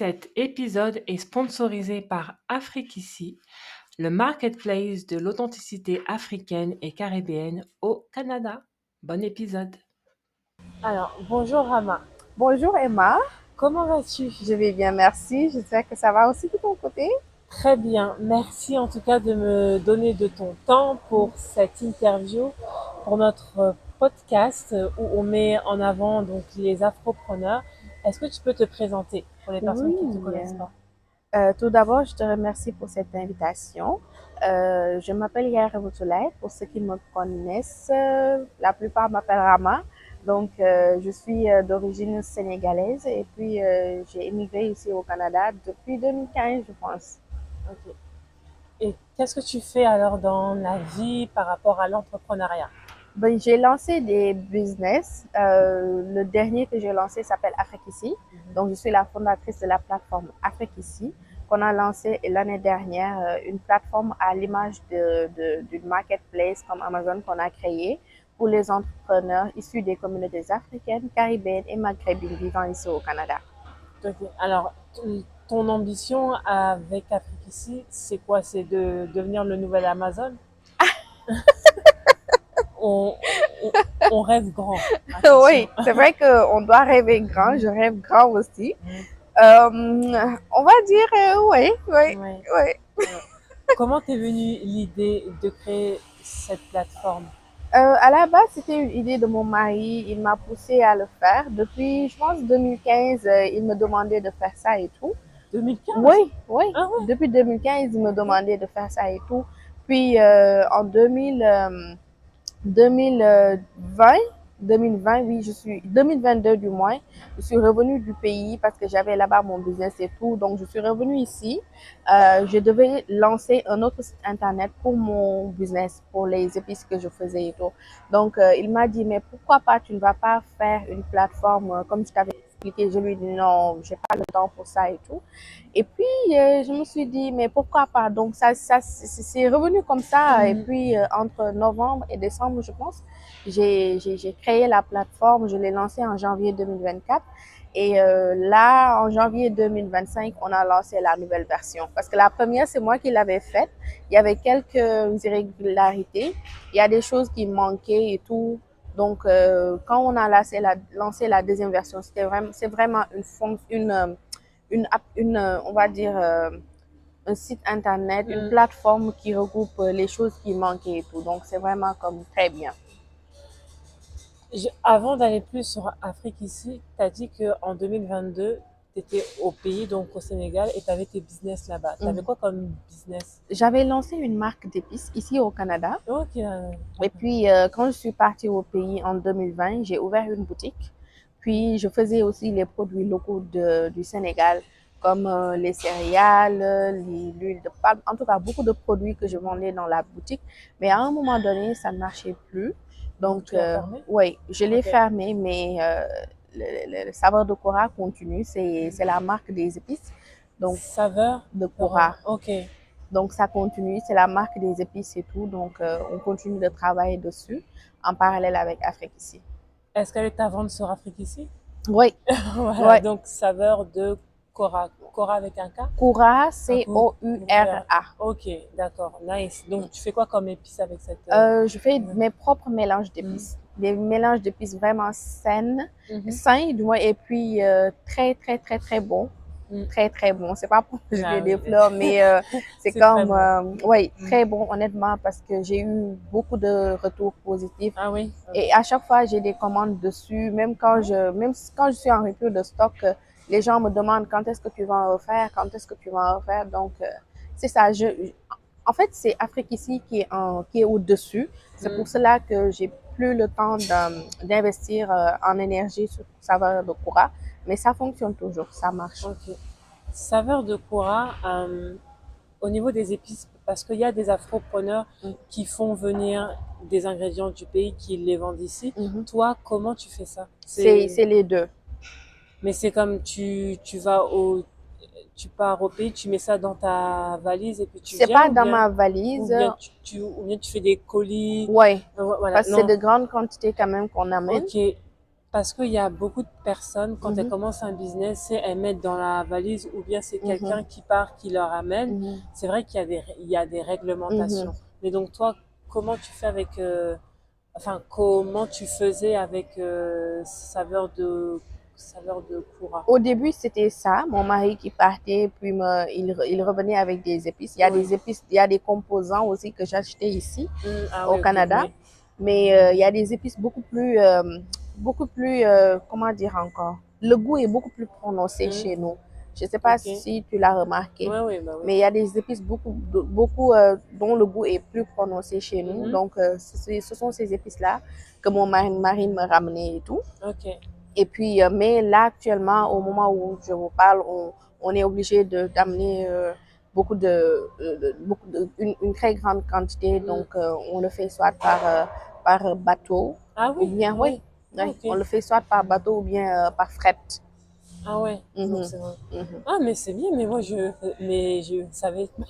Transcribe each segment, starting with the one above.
Cet épisode est sponsorisé par Afriqu'ici, le marketplace de l'authenticité africaine et caribéenne au Canada. Bon épisode. Alors, bonjour Rama. Bonjour Emma, Comment vas-tu? je vais bien, merci. J'espère que ça va aussi de ton côté. Très bien. Merci en tout cas de me donner de ton temps pour cette interview, pour notre podcast où on met en avant donc les afropreneurs. Est-ce que tu peux te présenter pour les personnes qui ne te Oui, connaissent pas? tout d'abord, je te remercie pour cette invitation. Je m'appelle Yael Ramatoulaye. Pour ceux qui me connaissent, la plupart m'appellent Rama. Donc, je suis d'origine sénégalaise et puis j'ai émigré ici au Canada depuis 2015, je pense. Ok. Et qu'est-ce que tu fais alors dans la vie par rapport à l'entrepreneuriat? Ben, j'ai lancé des business. Le dernier que j'ai lancé s'appelle Afriqu'ici. Donc, je suis la fondatrice de la plateforme Afriqu'ici, qu'on a lancé l'année dernière, une plateforme à l'image d'une marketplace comme Amazon qu'on a créée pour les entrepreneurs issus des communautés africaines, caribéennes et maghrébines vivant ici au Canada. Ok. Alors, ton ambition avec Afriqu'ici, c'est quoi? C'est de devenir le nouvel Amazon? On, on, on rêve grand, attention. Oui, c'est vrai qu'on doit rêver grand. Je rêve grand aussi. On va dire oui, oui, Ouais. oui. Comment t'es venue l'idée de créer cette plateforme? À la base, c'était une idée de mon mari. Il m'a poussé à le faire. Depuis, je pense, 2015, il me demandait de faire ça et tout. 2015? Oui, oui. Ah ouais? Depuis 2015, il me demandait de faire ça et tout. Puis, en 2020, 2020, oui, 2022 du moins, je suis revenue du pays parce que j'avais là-bas mon business et tout. Donc, je suis revenue ici. Je devais lancer un autre site internet pour mon business, pour les épices que je faisais et tout. Donc, il m'a dit, mais pourquoi pas, tu ne vas pas faire une plateforme comme je t'avais expliqué. Je lui ai dit, non, j'ai pas le temps pour ça et tout. Et puis, je me suis dit, mais pourquoi pas? Donc, c'est revenu comme ça. Et puis, entre novembre et décembre, je pense, j'ai créé la plateforme. Je l'ai lancée en janvier 2024. Et là, en janvier 2025, on a lancé la nouvelle version. Parce que la première, c'est moi qui l'avais faite. Il y avait quelques irrégularités. Il y a des choses qui manquaient et tout. Donc, quand on a lancé la deuxième version, c'est vraiment on va dire, un site internet, une Mm. plateforme qui regroupe les choses qui manquaient et tout. Donc, c'est vraiment comme très bien. Avant d'aller plus sur Afriqu'ici, tu as dit qu'en 2022, tu étais au pays, donc au Sénégal, et tu avais tes business là-bas. Tu avais Mhm. quoi comme business? J'avais lancé une marque d'épices ici au Canada. Ok. Et puis, quand je suis partie au pays en 2020, j'ai ouvert une boutique. Puis, je faisais aussi les produits locaux du Sénégal, comme les céréales, l'huile de palme. En tout cas, beaucoup de produits que je vendais dans la boutique. Mais à un moment donné, ça ne marchait plus. Donc Donc, tu l'as fermé? oui, je l'ai Ok. fermé, mais le saveur de Cora continue. C'est la marque des épices. Donc, Saveur de de Cora. Ok. Donc, ça continue. C'est la marque des épices et tout. Donc, on continue de travailler dessus en parallèle avec Afrique ici. Est-ce qu'elle est à vendre sur Afriqu'ici? Oui, Voilà, oui. donc saveur de Cora. Cora avec un K? Cora, Un coup. Coura. Ok, d'accord, nice. Donc tu fais quoi comme épice avec cette... Je fais Mhm. mes propres mélanges Mhm. d'épices. Des mélanges d'épices vraiment Mhm. sains, du moins, et puis très, très, très, très bons. Mhm. Très, très bon. C'est pas pour jeter Ah des oui, fleurs, mais c'est c'est très comme, bon. oui, Mhm. très bon, honnêtement, parce que j'ai eu beaucoup de retours positifs. Ah oui, ok. Et à chaque fois, j'ai des commandes dessus. Même quand je suis en rupture de stock, les gens me demandent quand est-ce que tu vas en refaire, quand est-ce que tu vas en refaire. Donc, c'est ça. En fait, c'est Afrique ici qui est au-dessus. C'est Mhm. pour cela que j'ai plus le temps d'investir en énergie sur Saveur de Koura. Mais ça fonctionne toujours, ça marche. Ok. Saveur de Cora, au niveau des épices, parce qu'il y a des afropreneurs Mm. qui font venir des ingrédients du pays, qui les vendent ici. Mhm. Toi, comment tu fais ça? C'est... C'est les deux. Mais c'est comme tu pars au pays, tu mets ça dans ta valise et puis tu C'est viens, pas dans ma ou valise. bien ou bien tu fais des colis. Ouais, Voilà, parce que c'est non. de grandes quantités quand même qu'on amène. Ok. Parce qu'il y a beaucoup de personnes, quand elles Mhm, commencent un business, c'est elles mettent dans la valise ou bien c'est mhm, quelqu'un qui part, qui leur amène. mhm, C'est vrai il y a des mhm. réglementations. Mais donc toi, comment tu fais avec, enfin, comment tu faisais avec saveur de Koura? Au début, c'était ça, mon mari qui partait, puis il revenait avec des épices. Il y a Oui. des épices, il y a des composants aussi que j'achetais ici Ah au oui, ok, Canada, oui. mais il y a des épices beaucoup plus, comment dire encore, le goût est beaucoup plus prononcé Mm, chez nous. Je ne sais pas ok. si tu l'as remarqué, Ouais, oui, bah oui. mais il y a des épices beaucoup dont le goût est plus prononcé chez nous. Mhm, Donc, ce sont ces épices-là que mon mari me ramenait et tout. ok. Et puis, mais là, actuellement, au moment où je vous parle, on est obligé d'amener une très grande quantité. Mm. Donc, on le fait soit par bateau, Ah ou oui, bien, ah oui, oui. Ah, oui, on ok. le fait soit par bateau ou bien par fret. Ah ouais, donc Mhm, c'est vrai. mhm. Ah mais c'est bien, mais je savais pas.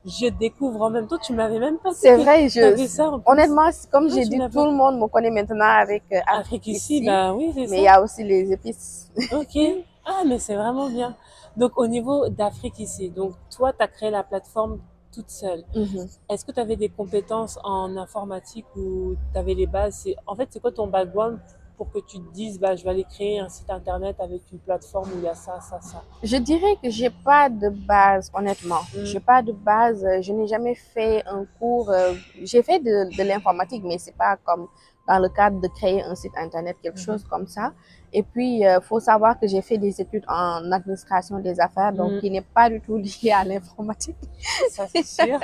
Je découvre en même temps, tu m'avais même pas dit C'est que vrai, tu avais ça en plus. honnêtement, comme Ah, j'ai tu dit, n'as tout pas. le monde me connaît maintenant avec Afrique Afrique ici, ici, bah oui, c'est mais il y ça. a aussi les épices. Ok. Ah, mais c'est vraiment bien. Donc, au niveau d'Afrique ici, donc toi, tu as créé la plateforme toute seule. Mhm. Est-ce que tu avais des compétences en informatique ou tu avais les bases? En fait, c'est quoi ton background pour que tu te dises, bah, je vais aller créer un site internet avec une plateforme où il y a ça, ça, ça. Je dirais que j'ai pas de base, honnêtement. Hmm. J'ai pas de base. Je n'ai jamais fait un cours. J'ai fait de l'informatique, mais c'est pas comme dans le cadre de créer un site internet, quelque chose comme ça. Et puis, faut savoir que j'ai fait des études en administration des affaires, donc Hmm. qui n'est pas du tout lié à l'informatique. Ça, c'est sûr.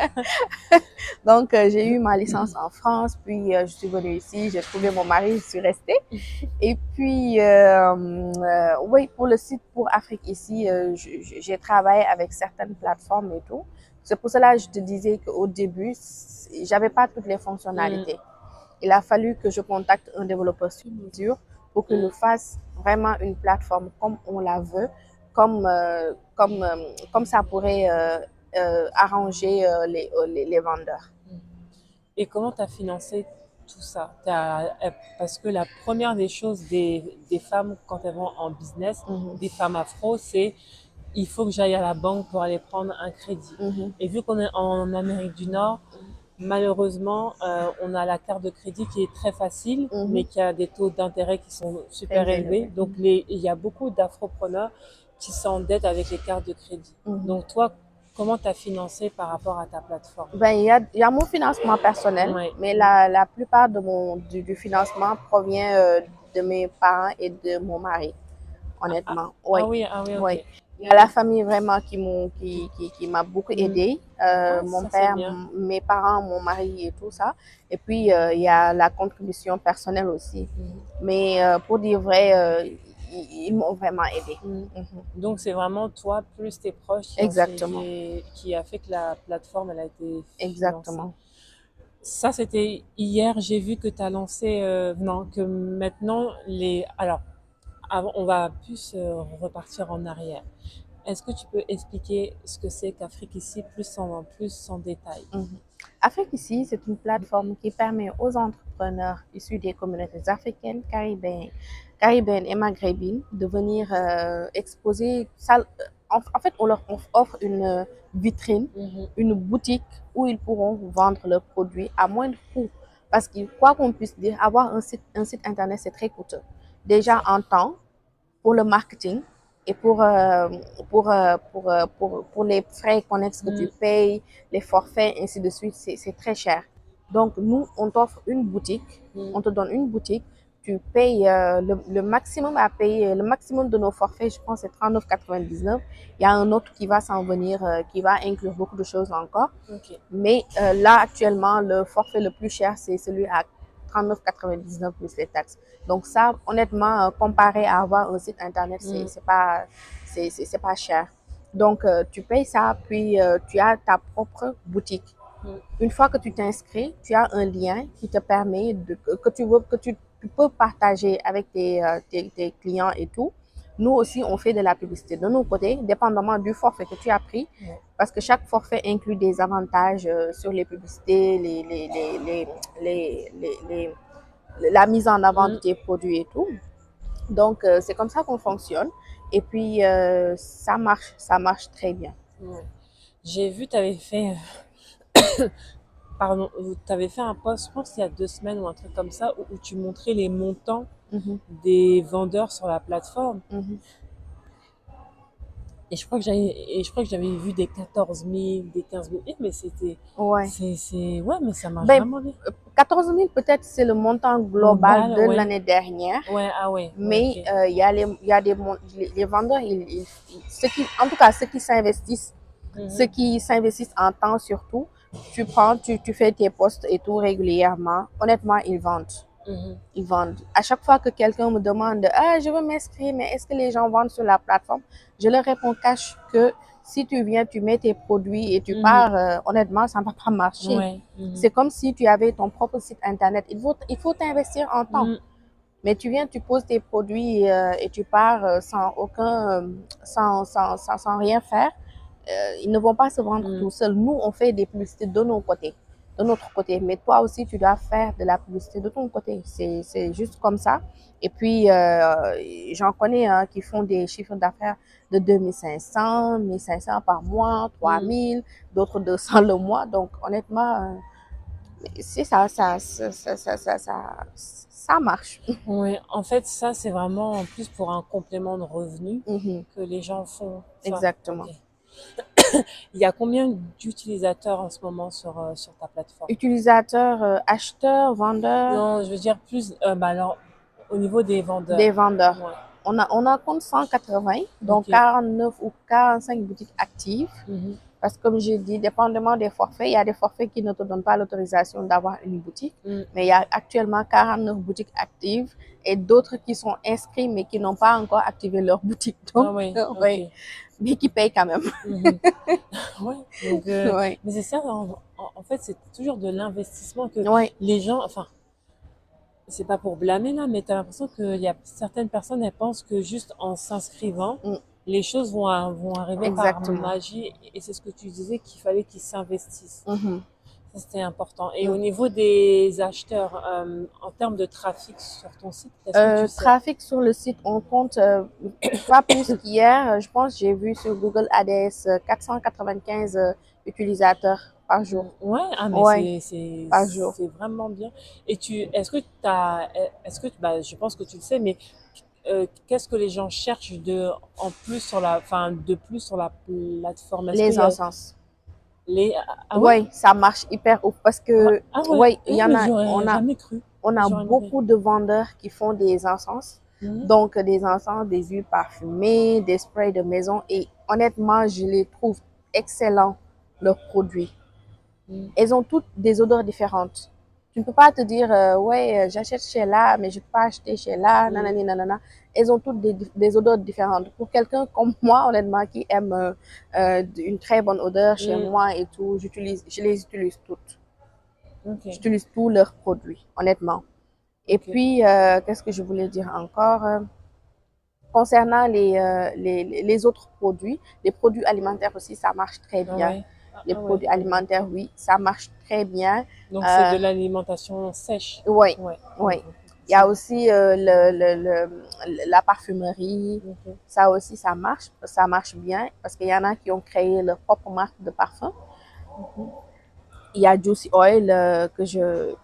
Donc, j'ai eu ma licence en France, puis je suis venue ici, j'ai trouvé mon mari, je suis restée. Et puis, oui, pour le site pour Afrique ici, j'ai travaillé avec certaines plateformes et tout. C'est pour cela que je te disais qu'au début, j'avais pas toutes les Hmm. fonctionnalités. Il a fallu que je contacte un développeur sur mesure pour qu'il nous Hmm. fasse vraiment une plateforme comme on la veut, comme ça pourrait arranger les vendeurs. Et comment tu as financé tout ça? Parce que la première des choses des femmes quand elles vont en business, Mhm, des femmes afro, c'est il faut que j'aille à la banque pour aller prendre un crédit. mhm, Et vu qu'on est en Amérique du Nord, malheureusement, on a la carte de crédit qui est très facile, mais mhm. qui a des taux d'intérêt qui sont super Très élevés. élevé. Donc, il y a beaucoup d'afropreneurs qui s'endettent avec les cartes de crédit. Mhm. Donc, toi, comment tu as financé par rapport à ta plateforme? Ben, il y a mon financement personnel, Ouais. mais la plupart du financement provient de mes parents et de mon mari, Ah, honnêtement. Oui, ah oui, oui. ok. Il y a la famille vraiment qui m'a beaucoup Mm. aidée. Ah, Mon ça c'est père, bien. mes parents, mon mari et tout ça. Et puis, il y a la contribution personnelle aussi. Mm. Mais pour dire vrai, ils m'ont vraiment aidée. Mm. Mhm. Donc c'est vraiment toi plus tes proches Exactement, qui a fait que la plateforme elle a été financée. exactement. Ça c'était hier, j'ai vu que tu as lancé non, que maintenant les alors on va plus repartir en arrière. Est-ce que tu peux expliquer ce que c'est qu'Afrique ici plus en détail? Mhm. Afrique ici, c'est une plateforme qui permet aux entrepreneurs issus des communautés africaines, caribéennes et maghrébines de venir exposer. En fait, on leur offre une vitrine, Mhm. une boutique où ils pourront vendre leurs produits à moindre coût. Parce que quoi qu'on puisse dire, avoir un site internet, c'est très coûteux. Déjà Ça. en temps, pour le marketing et pour les frais connexes que tu Mm. payes, les forfaits, ainsi de suite, c'est très cher. Donc, nous, on t'offre une boutique, Mm. on te donne une boutique, tu payes le maximum à payer, le maximum de nos forfaits, je pense, c'est 39,99. Il y a un autre qui va s'en venir, qui va inclure beaucoup de choses encore. Ok. Mais là, actuellement, le forfait le plus cher, c'est celui à 39,99 plus les taxes. Donc ça, honnêtement, comparé à avoir un site internet, Mm. c'est pas cher. Donc tu payes ça, puis tu as ta propre boutique. Mm. Une fois que tu t'inscris, tu as un lien qui te permet tu peux partager avec tes clients et tout. Nous aussi, on fait de la publicité de nos côtés, dépendamment du forfait que tu as pris, Ouais. parce que chaque forfait inclut des avantages sur les publicités, les, la mise en avant de Mm. tes produits et tout. Donc, c'est comme ça qu'on fonctionne. Et puis, ça marche très bien. Ouais. J'ai vu, pardon, t'avais fait un post, je pense il y a 2 semaines ou un truc comme ça, où tu montrais les montants Mhm, des vendeurs sur la plateforme. mhm. Et je crois que j'avais vu des 14 000, des 15 000. Mais Ouais. ouais, mais ça marche Ben, vraiment bien. 14 000 peut-être c'est le montant global Global, de ouais. l'année dernière. Ouais, ah ouais, ouais, Mais ok. il y a les vendeurs, en tout cas ceux Mhm, qui s'investissent en temps surtout, tu fais tes posts et tout régulièrement. Honnêtement, ils vendent. mhm, Ils vendent. À chaque fois que quelqu'un me demande, ah, je veux m'inscrire, mais est-ce que les gens vendent sur la plateforme? Je leur réponds cash que si tu viens, tu mets tes produits et tu mhm, pars, honnêtement, ça ne va pas marcher. ouais, mhm, C'est comme si tu avais ton propre site internet. Il faut t'investir en temps. mhm, Mais tu viens, tu poses tes produits et tu pars sans rien faire. Ils ne vont pas se vendre mhm, tout seuls. Nous, on fait des publicités de nos côtés, de notre côté. Mais toi aussi, tu dois faire de la publicité de ton côté. C'est juste comme ça. Et puis, j'en connais hein, qui font des chiffres d'affaires de 2500, 1500 par mois, mhm. 3000, d'autres 200 le mois. Donc, honnêtement, c'est ça marche. Ouais, en fait, ça, c'est vraiment en plus pour un complément de revenu Mhm, que les gens font ça. Ok. exactement. Il y a combien d'utilisateurs en ce moment sur ta plateforme? Utilisateurs, acheteurs, vendeurs, Non, je veux dire plus, bah alors, au niveau des vendeurs. des vendeurs. Ouais, On a compte 180, donc ok. 49 ou 45 boutiques actives. Mhm, Parce que comme j'ai dit, dépendamment des forfaits, il y a des forfaits qui ne te donnent pas l'autorisation d'avoir une boutique. mhm. Mais il y a actuellement 49 boutiques actives et d'autres qui sont inscrits mais qui n'ont pas encore activé leur boutique. Ah Donc, oui, ok. ouais, mais qui payent quand même. Mhm. Ouais, donc, Ouais, mais c'est ça, en fait, c'est toujours de l'investissement que ouais. les gens, enfin, c'est pas pour blâmer là, mais tu as l'impression qu'il y a certaines personnes, elles pensent que juste en s'inscrivant, Mm, les choses vont arriver par exactement. magie. Et c'est ce que tu disais qu'il fallait qu'ils s'investissent. Mhm, Ça, c'était important. Et au mm. niveau des acheteurs, en termes de trafic sur ton site, est-ce que tu sais? Trafic sur le site, on compte pas plus qu'hier. Je pense que j'ai vu sur Google Ads 495 utilisateurs par jour. Ouais, ah mais Ouais, par jour. c'est vraiment bien. Et est-ce que bah je pense que tu le sais, mais qu'est-ce que les gens cherchent en plus de plus sur la plateforme? Est-ce qu'il Les y a encens. ah ouais? Ouais, ça marche hyper ouf parce que, Ah ouais, ouais, il y en mais a, j'aurais jamais cru. on a J'aurais jamais cru. beaucoup de vendeurs qui font des encens. Mhm, Donc, des encens, des huiles parfumées, des sprays de maison. Et honnêtement, je les trouve excellents, leurs produits. mhm, Elles ont toutes des odeurs différentes. Tu ne peux pas te dire, ouais, j'achète chez là, mais je ne peux pas acheter chez là, mhm, nanani, nanana. Elles ont toutes des odeurs différentes. Pour quelqu'un comme moi, honnêtement, qui aime une très bonne odeur chez mhm. moi et tout, je les utilise toutes. Ok, J'utilise tous leurs produits, honnêtement. Et ok. puis, qu'est-ce que je voulais dire encore? Concernant les autres produits, les produits alimentaires aussi, ça marche très Ah bien. ouais, Les ah ouais, produits alimentaire. alimentaires, oui, ça marche très bien. Donc c'est Euh, de l'alimentation sèche. oui, Ouais, ok. oui. Il y a C'est aussi la parfumerie. ok. Ça aussi, ça marche bien parce qu'il y en a qui ont créé leur propre marque de parfum. Mhm. Il y a Juicy Oil que je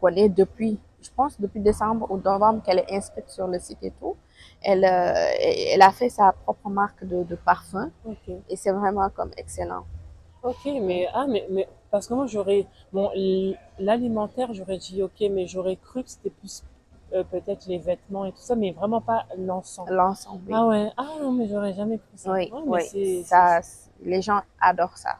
connais depuis, je pense, depuis décembre ou novembre qu'elle est inscrite sur le site et tout. Elle a fait sa propre marque de parfum Ok. et c'est vraiment comme excellent. Ok, mais parce que moi bon, l'alimentaire, j'aurais dit ok, mais j'aurais cru que c'était plus peut-être les vêtements et tout ça, mais vraiment pas l'encens. L'ensemble, oui. Ah ouais, ah non, mais j'aurais jamais cru ça. Oui, Ouais, mais oui. Ça, les gens adorent ça.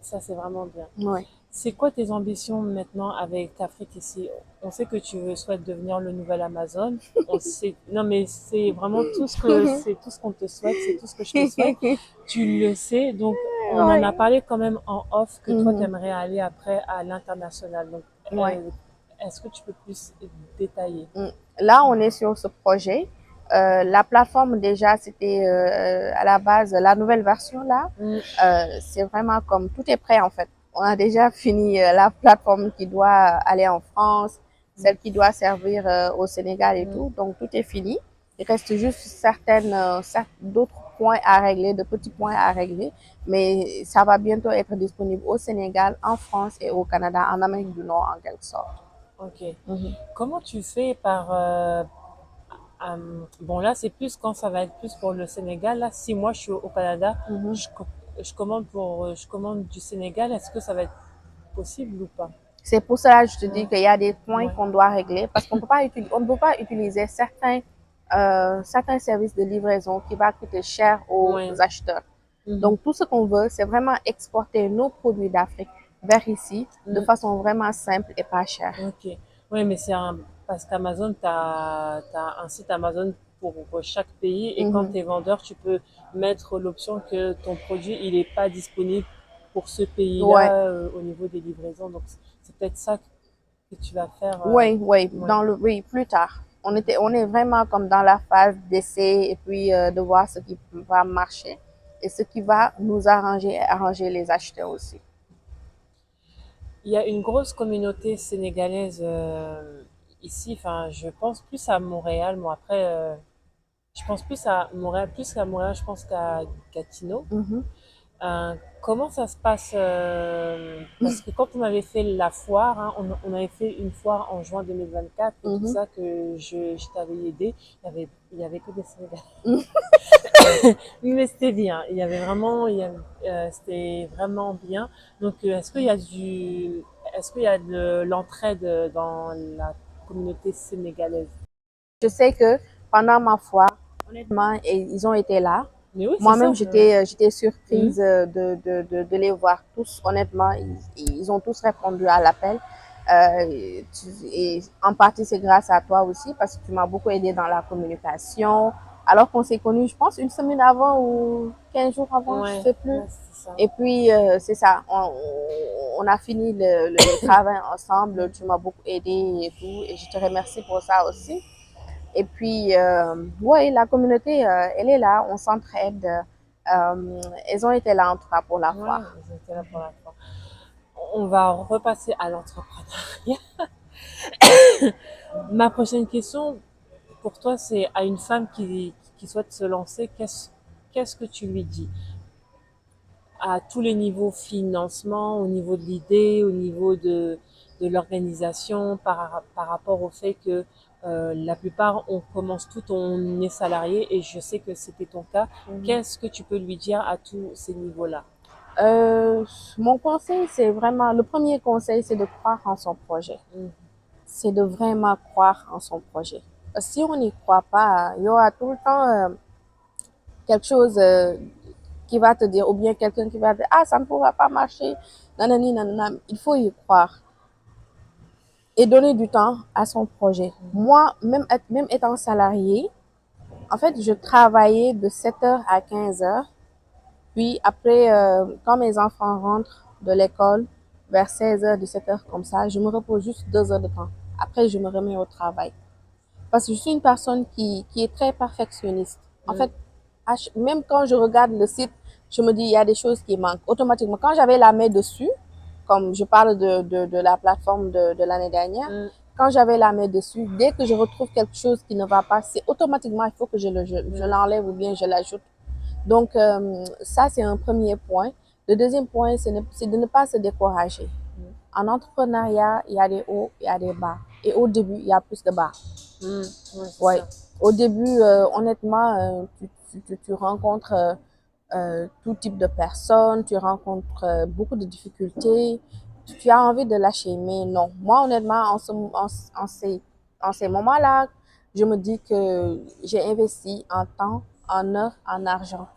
ça c'est vraiment bien. Oui. C'est quoi tes ambitions maintenant avec Afrique ici? On sait que souhaites devenir le nouvel Amazon. On sait, non mais c'est vraiment c'est tout ce qu'on te souhaite, c'est tout ce que je te souhaite. Tu le sais, donc on en a Oui. parlé quand même en off que toi Mhm. t'aimerais aller après à l'international. Donc, Ouais. euh, est-ce que tu peux plus détailler? Mm. Là, on est sur ce projet. La plateforme, déjà, c'était à la base, la nouvelle version, là, Mm, c'est vraiment comme tout est prêt, en fait. On a déjà fini la plateforme qui doit aller en France, celle qui doit servir au Sénégal et tout. Donc, tout est fini. Il reste juste d'autres points à régler, de petits points à régler. Mais ça va bientôt être disponible au Sénégal, en France et au Canada, en Amérique du Nord, en quelque sorte. Ok. Mhm. Comment tu fais par... bon, là, c'est plus quand ça va être plus pour le Sénégal. Là, si moi, je suis au Canada, Mhm. je commande du Sénégal. Est-ce que ça va être possible ou pas? C'est pour cela que je te dis Ouais. qu'il y a des points Ouais. qu'on doit régler parce on ne peut pas utiliser certains services de livraison qui va coûter cher aux Ouais. acheteurs. Mhm. Donc, tout ce qu'on veut, c'est vraiment exporter nos produits d'Afrique vers ici de Mm. façon vraiment simple et pas chère. Ok. Oui, mais parce qu'Amazon, t'as un site Amazon pour chaque pays et quand Mhm. tu es vendeur, tu peux mettre l'option que ton produit, il n'est pas disponible pour ce Ouais, pays-là au niveau des livraisons. Donc, c'est peut-être ça que tu vas faire. Ouais. oui, plus tard. On est vraiment comme dans la phase d'essai et puis de voir ce qui va marcher et ce qui va nous arranger et arranger les acheteurs aussi. Il y a une grosse communauté sénégalaise ici. Enfin, je pense plus à Montréal. Moi, après, je pense plus qu'à Montréal, je pense qu'à Gatineau. Mhm. Comment ça se passe parce que quand on avait fait la foire, hein, on avait fait une foire en juin 2024 et tout Mhm. ça que je t'avais aidé, il y avait que des Sénégalais. Mais c'était bien. Il y avait vraiment, c'était vraiment bien. Donc, est-ce qu'il y a de l'entraide dans la communauté sénégalaise? Je sais que pendant ma foire, honnêtement, ils ont été là. Mais oui, c'est Moi-même, ça. j'étais Mhm. surprise de les voir tous. Honnêtement, ils ont tous répondu à l'appel. Et en partie, c'est grâce à toi aussi parce que tu m'as beaucoup aidé dans la communication. Alors qu'on s'est connus, je pense, une semaine avant ou 15 jours avant, je Ouais, sais plus. ouais, c'est ça. Et puis, c'est ça, on a fini le travail ensemble. Tu m'as beaucoup aidé et tout. Et je te remercie pour ça aussi. Et puis, ouais, la communauté, elle est là, on s'entraide. Elles ont été là en tout cas pour la Ouais, foire. ils étaient là pour la fois. On va repasser à l'entrepreneuriat. Ma prochaine question pour toi, c'est à une femme qui souhaite se lancer, qu'est-ce que tu lui dis? À tous les niveaux, financement, au niveau de l'idée, au niveau de l'organisation, par rapport au fait que la plupart, on commence tout, on est salarié, et je sais que c'était ton cas. Mhm. Qu'est-ce que tu peux lui dire à tous ces niveaux-là? Euh, Mon conseil, c'est vraiment, le premier conseil, c'est de croire en son projet. Mm. C'est de vraiment croire en son projet. Si on n'y croit pas, il y aura tout le temps quelque chose qui va te dire, ou bien quelqu'un qui va te dire, ah, ça ne pourra pas marcher, nanani, nanana. Il faut y croire et donner du temps à son projet. Moi, même étant salarié, en fait, je travaillais de 7 heures à 15 heures. Puis après, quand mes enfants rentrent de l'école, vers 16 heures, 17 heures comme ça, je me repose juste 2 heures de temps. Après, je me remets au travail. Parce que je suis une personne qui est très perfectionniste. En Mm. fait, même quand je regarde le site, je me dis, il y a des choses qui manquent. Automatiquement, quand j'avais la main dessus, comme je parle de la plateforme de l'année dernière, Mm. quand j'avais la main dessus, dès que je retrouve quelque chose qui ne va pas, c'est automatiquement, il faut que je Mm. l'enlève ou bien je l'ajoute. Donc, ça, c'est un premier point. Le deuxième point, c'est de ne pas se décourager. En entrepreneuriat, il y a des hauts, il y a des bas. Et au début, il y a plus de bas. Mm. Ouais, c'est Ouais. ça. Au début, honnêtement, tu rencontres tout type de personnes, tu rencontres beaucoup de difficultés. Tu as envie de lâcher, mais non. Moi, honnêtement, en ces moments-là, je me dis que j'ai investi en temps, en heure, en argent,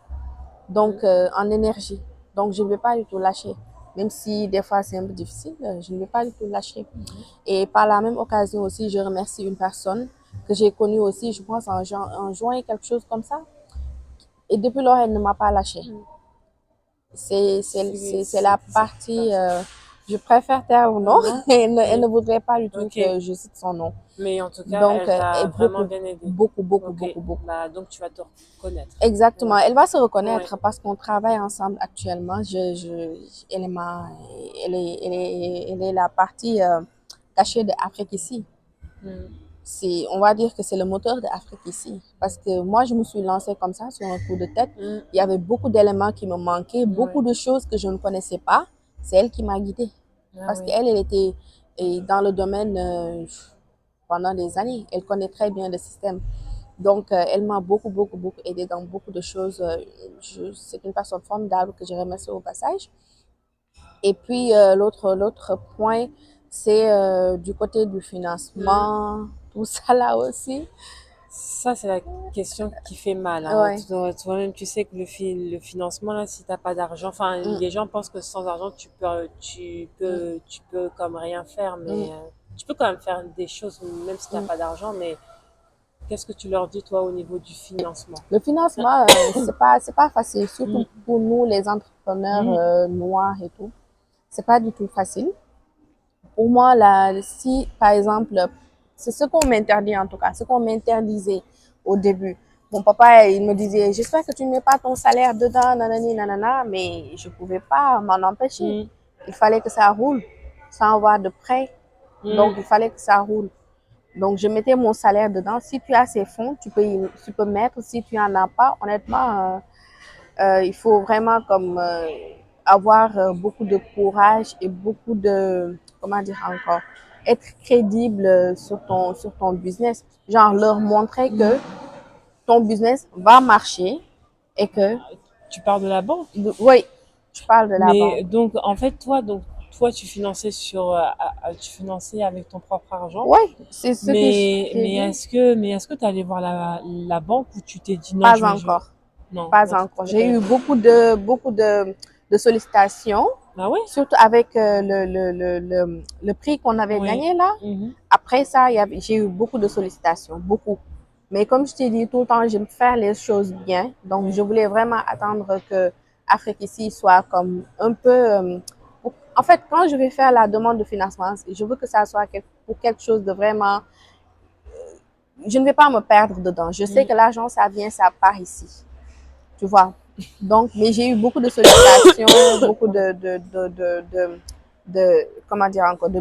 donc Mm. en énergie. Donc, je ne vais pas du tout lâcher. Même si des fois c'est un peu difficile, je ne vais pas du tout lâcher. Et par la même occasion aussi, je remercie une personne que j'ai connue aussi, je pense en juin, quelque chose comme ça. Et depuis lors, elle ne m'a pas lâché. C'est la C'est partie, je préfère taire ou non. non, Elle ne mais voudrait pas du tout ok. que je cite son nom. Mais en tout cas, Donc, elle t'a et vraiment beaucoup, bien aidé. beaucoup, beaucoup, Ok. beaucoup, beaucoup. Bah donc tu vas te reconnaître. Exactement. Ouais. Elle va se Ouais. reconnaître parce qu'on travaille ensemble actuellement. Elle est la partie cachée de Afrique ici. On va dire que c'est le moteur de Afrique ici. Parce que moi, je me suis lancée comme ça, sur un coup de tête. Il y avait beaucoup d'éléments qui me manquaient, beaucoup de choses que je ne connaissais pas. C'est elle qui m'a guidée. Ah Parce oui. qu'elle, elle était dans le domaine pendant des années. Elle connaît très bien le système. Donc, elle m'a beaucoup aidée dans beaucoup de choses. C'est une personne formidable que je remercie au passage. Et puis, l'autre point, c'est du côté du financement, tout ça là aussi. Ça, c'est la question qui fait mal, hein. Ouais. Toi-même, tu sais que le financement, là, si t'as pas d'argent, enfin, Mm, les gens pensent que sans argent, mm, tu peux comme rien faire, mais mm, tu peux quand même faire des choses, même si t'as mm. pas d'argent, mais qu'est-ce que tu leur dis, toi, au niveau du financement? Le financement, c'est pas facile, surtout Mm, pour nous, les entrepreneurs mm, noirs et tout. C'est pas du tout facile. Pour moi, là, si, par exemple, c'est ce qu'on m'interdit en tout cas, ce qu'on m'interdisait au début. Mon papa, il me disait, j'espère que tu ne mets pas ton salaire dedans, nanani, nanana, mais je pouvais pas m'en empêcher. mm, Il fallait que ça roule sans avoir de prêt. Donc, mm. il fallait que ça roule. Donc, je mettais mon salaire dedans. Si tu as ces fonds, tu peux mettre. Si tu en as pas, honnêtement, il faut vraiment comme avoir beaucoup de courage et beaucoup de, comment dire encore, être crédible sur ton business. Genre leur montrer que ton business va marcher et que, Tu parles de la banque. oui, je parle de la banque. Mais donc, en fait, toi, tu finançais tu finançais avec ton propre argent. Oui, c'est ce que j'ai dit. Mais est-ce que tu allais voir la banque ou tu t'es dit non, Pas encore. non, Pas non, encore. J'ai eu beaucoup de sollicitations, ah ouais? surtout avec le prix qu'on avait Oui. gagné là. Mhm. Après ça, j'ai eu beaucoup de sollicitations, beaucoup. Mais comme je t'ai dit tout le temps, j'aime faire les choses bien. Donc, Oui. je voulais vraiment attendre que Afrique ici soit comme un peu... en fait, quand je vais faire la demande de financement, je veux que ça soit pour quelque chose de vraiment... Je ne vais pas me perdre dedans. Je sais Mhm. que l'argent, ça vient, ça part ici. Tu vois. Donc, mais j'ai eu beaucoup de sollicitations, beaucoup comment dire encore, de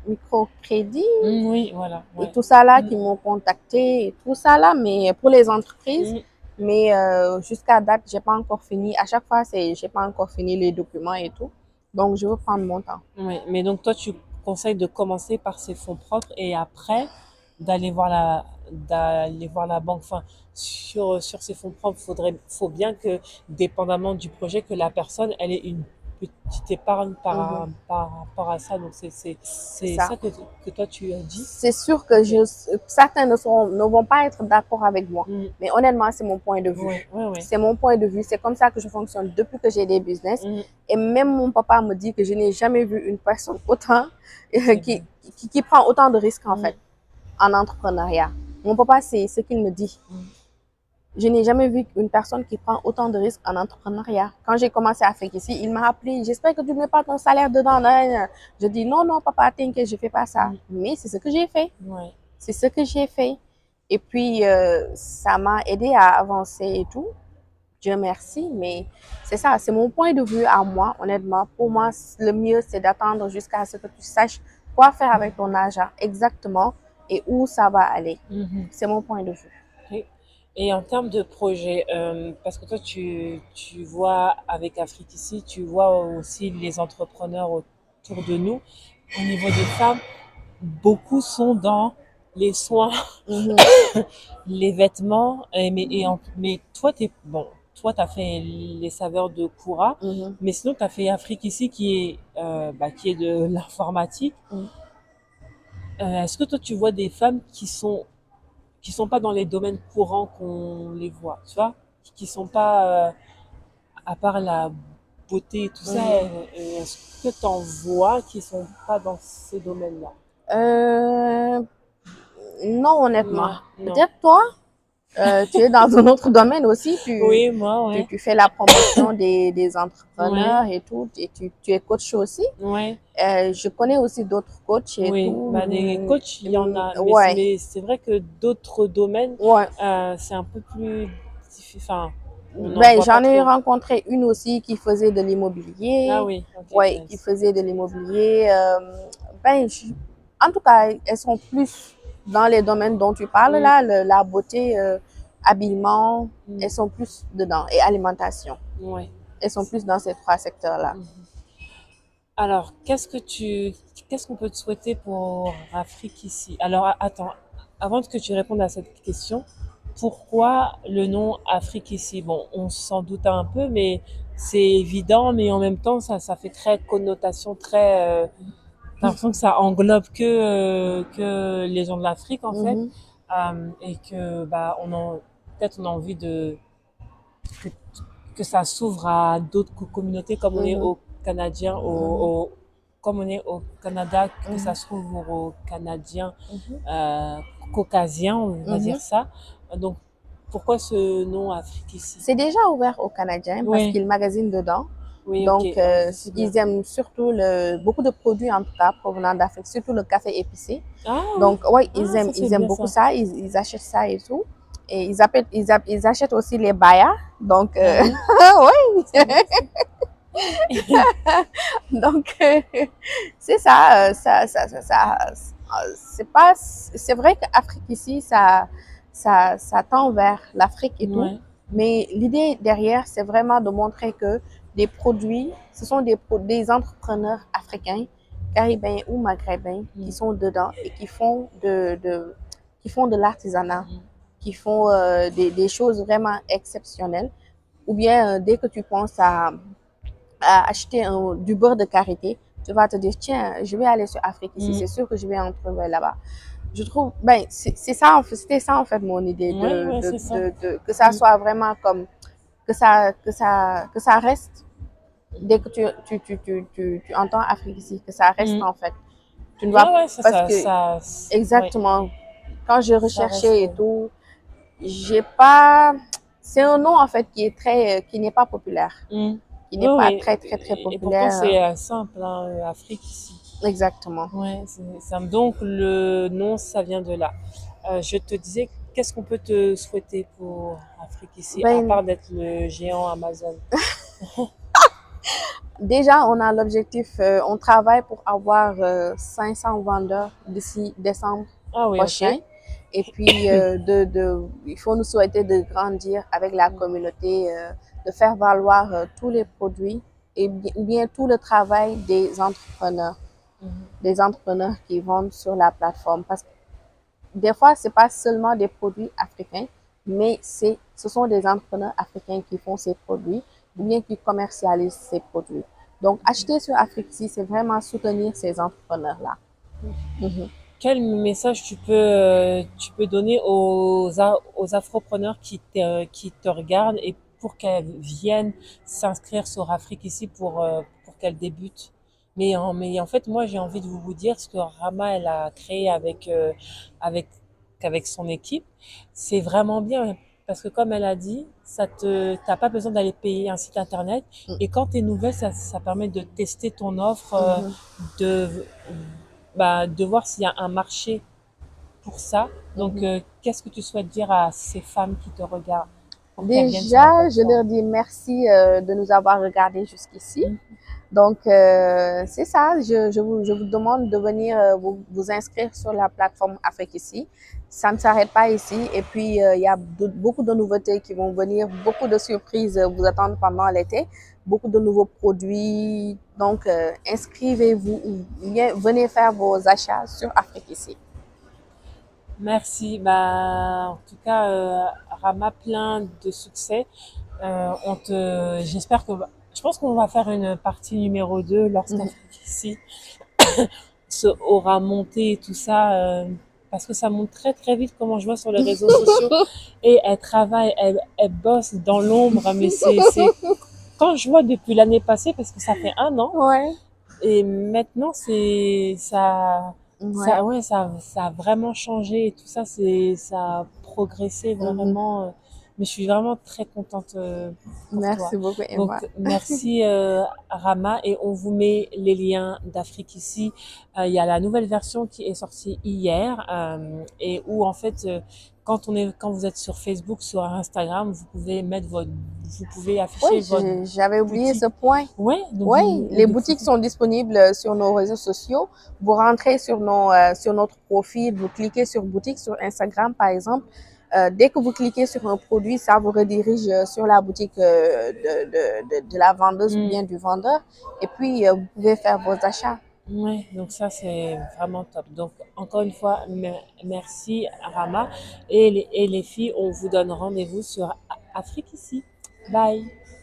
micro-crédits Oui, voilà, et ouais. tout ça là qui m'ont contacté, et tout ça là, mais pour les entreprises. Mhm. Mais jusqu'à date, j'ai pas encore fini. À chaque fois, j'ai pas encore fini les documents et tout. Donc, je veux prendre mon temps. Ouais. Mais donc, toi, tu conseilles de commencer par ses fonds propres et après d'aller voir la banque. Enfin, sur ses fonds propres, faut bien que, dépendamment du projet, que la personne, elle ait une petite épargne Mhm. par rapport à ça. Donc, C'est c'est ça. ça que toi, tu as dit. C'est sûr que Ok. certains ne vont pas être d'accord avec moi. Mm. Mais honnêtement, c'est mon point de Ouais, vue. ouais, ouais. C'est mon point de vue. C'est comme ça que je fonctionne depuis que j'ai des business. Mm. Et même mon papa me dit que je n'ai jamais vu une personne autant, C'est vrai. qui prend autant de risques en Mm. fait en entrepreneuriat. Mon papa, c'est ce qu'il me dit. Mm. Je n'ai jamais vu une personne qui prend autant de risques en entrepreneuriat. Quand j'ai commencé à faire ici, il m'a appelé. J'espère que tu ne mets pas ton salaire dedans. Je dis non, non, papa, t'inquiète, je ne fais pas ça. Mm. Mais c'est ce que j'ai fait. Ouais. C'est ce que j'ai fait. Et puis, ça m'a aidé à avancer et tout. Dieu merci. Mais c'est ça, c'est mon point de vue à moi, honnêtement. Pour moi, le mieux, c'est d'attendre jusqu'à ce que tu saches quoi faire avec ton argent exactement et où ça va aller. Mhm. C'est mon point de vue. Ok. Et en termes de projet, parce que toi, tu vois avec Afrique ici, tu vois aussi les entrepreneurs autour de nous. Au niveau des femmes, beaucoup sont dans les soins, Mhm, les vêtements, mais toi, bon, toi, tu as fait les saveurs de Koura, mhm, mais sinon, tu as fait Afrique ici qui est de l'informatique. mhm. Est-ce que toi, tu vois des femmes qui sont pas dans les domaines courants qu'on les voit, tu vois, qui sont pas à part la beauté et tout ça, Mhm. est-ce que tu en vois qui sont pas dans ces domaines-là? Euh, non, honnêtement. Non, non. Peut-être toi, tu es dans un autre domaine aussi. Oui, moi, ouais. Tu fais la promotion des Ouais, entrepreneurs et tout. Et tu es coach aussi. ouais, Je connais aussi d'autres coachs et oui. tout. Bah, des coachs, il y en a, Ouais, mais c'est vrai que d'autres domaines, ouais. c'est un peu plus enfin, on n'en Ben, voit pas j'en ai trop. rencontré une aussi qui faisait de Ah l'immobilier. oui, ok, Ouais, qui nice. faisait de l'immobilier. Ben, En tout cas, elles sont plus dans les domaines dont tu parles là, la beauté, habillement, elles sont plus dedans, et alimentation. Ouais. Elles sont plus dans ces trois secteurs-là. Alors, qu'est-ce qu'on peut te souhaiter pour Afrique ici? Alors, attends, avant que tu répondes à cette question, pourquoi le nom Afrique ici? Bon, on s'en doute un peu, mais c'est évident, mais en même temps, ça fait très connotation, t'as l'impression que ça englobe que les gens de l'Afrique, en fait, Mhm, et que, bah, peut-être on a envie que, que ça s'ouvre à d'autres communautés comme on est mhm, aux Canadiens, mhm, comme on est au Canada, que ça mhm, s'ouvre aux Canadiens mhm, euh, caucasiens, on va dire mhm. ça. Donc, pourquoi ce nom Afrique ici? C'est déjà ouvert aux Canadiens parce Oui, qu'ils magasinent dedans. oui, ok, Donc, ouais, ça c'est bien. ils aiment surtout beaucoup de produits, en tout cas, provenant d'Afrique, surtout le café épicé. Ah oui, Donc, oui, ah, ça c'est ils aiment bien beaucoup ça. ça. Ils achètent ça et tout. Et ils achètent aussi les bayas. Donc, Ah oui, oui. c'est bien ça. Donc, c'est ça, c'est pas, c'est vrai qu'Afrique ici, ça tend vers l'Afrique et tout. Ouais. Mais l'idée derrière, c'est vraiment de montrer que des produits, ce sont des entrepreneurs africains, caribéens ou maghrébins qui Mm, sont dedans et qui font de l'artisanat, mm, qui font des choses vraiment exceptionnelles. Ou bien, dès que tu penses à acheter du beurre de karité, tu vas te dire, tiens, je vais aller sur Afrique ici, mm. c'est sûr que je vais en trouver là-bas. Je trouve, ben, c'est ça, c'était ça en fait mon idée, Ouais, ouais, c'est ça. que ça Mm, soit vraiment comme, que ça reste, dès que tu entends Afrique ici, que ça reste mm. en fait. Tu ne vas, Ouais, ouais, parce que, ouais, exactement, quand je ça reste. recherchais et tout, j'ai pas, c'est un nom en fait qui est qui n'est pas populaire, Mm. qui n'est Oui, pas oui. très Et pourtant, populaire. c'est simple, hein, Afrique ici. Exactement. Ouais, donc le nom, ça vient de là. Je te disais, qu'est-ce qu'on peut te souhaiter pour Afrique ici, à Ben, part d'être le géant Amazon? déjà, on a l'objectif, on travaille pour avoir 500 vendeurs d'ici décembre Ah oui, ok. prochain. Et puis, il faut nous souhaiter de grandir avec la communauté, de faire valoir tous les produits ou bien tout le travail Mhm. des entrepreneurs qui vendent sur la plateforme. Parce que des fois, c'est pas seulement des produits africains, mais ce sont des entrepreneurs africains qui font ces produits ou bien qui commercialisent ces produits. Donc, acheter sur Afrixi, c'est vraiment soutenir ces entrepreneurs-là. Mhm. Quel message tu peux donner aux afropreneurs qui te regardent et pour qu'elles viennent s'inscrire sur Afrique ici pour qu'elles débutent? Mais en fait, moi, j'ai envie de vous dire ce que Rama, elle a créé avec, avec son équipe. C'est vraiment bien. Parce que comme elle a dit, t'as pas besoin d'aller payer un site internet. Et quand t'es nouvelle, ça permet de tester ton offre, Mhm. de, bah, de voir s'il y a un marché pour ça. Donc, Mhm. qu'est-ce que tu souhaites dire à ces femmes qui te regardent pour qu'elles viennent sur la Déjà, je plateforme? leur dis merci de nous avoir regardés jusqu'ici. Mm. Donc, c'est ça. Je vous demande de venir vous inscrire sur la plateforme Afrique ici. Ça ne s'arrête pas ici. Et puis, il y a beaucoup de nouveautés qui vont venir, beaucoup de surprises vous attendent pendant l'été, beaucoup de nouveaux produits. Donc, inscrivez-vous ou bien venez faire vos achats sur Afrique ici. Merci. Bah, en tout cas, Rama, plein de succès. J'espère je pense qu'on va faire une partie numéro 2 Mhm. lorsqu'Afrique ici aura monté et tout ça, parce que ça monte très très vite comment je vois sur les réseaux sociaux et elle travaille, elle bosse dans l'ombre, mais quand je vois depuis l'année passée, parce que ça fait un an, Ouais, et maintenant ouais. ouais, ça a vraiment changé et tout ça, ça a progressé Mhm. vraiment, mais je suis vraiment très contente pour toi. Merci beaucoup, Emma. Donc, merci Rama, et on vous met les liens d'Afrique ici. Il y a la nouvelle version qui est sortie hier, et où en fait, quand vous êtes sur Facebook, sur Instagram, vous pouvez afficher Oui, votre j'avais oublié boutique. ce point. Ouais, donc Oui, les boutiques sont disponibles sur nos réseaux sociaux. Vous rentrez sur notre profil, vous cliquez sur boutique sur Instagram, par exemple. Dès que vous cliquez sur un produit, ça vous redirige sur la boutique de la vendeuse ou bien du vendeur. Et puis, vous pouvez faire vos achats. Ouais, donc ça c'est vraiment top. Donc encore une fois, merci Rama et les filles, on vous donne rendez-vous sur Afrique ici. Bye.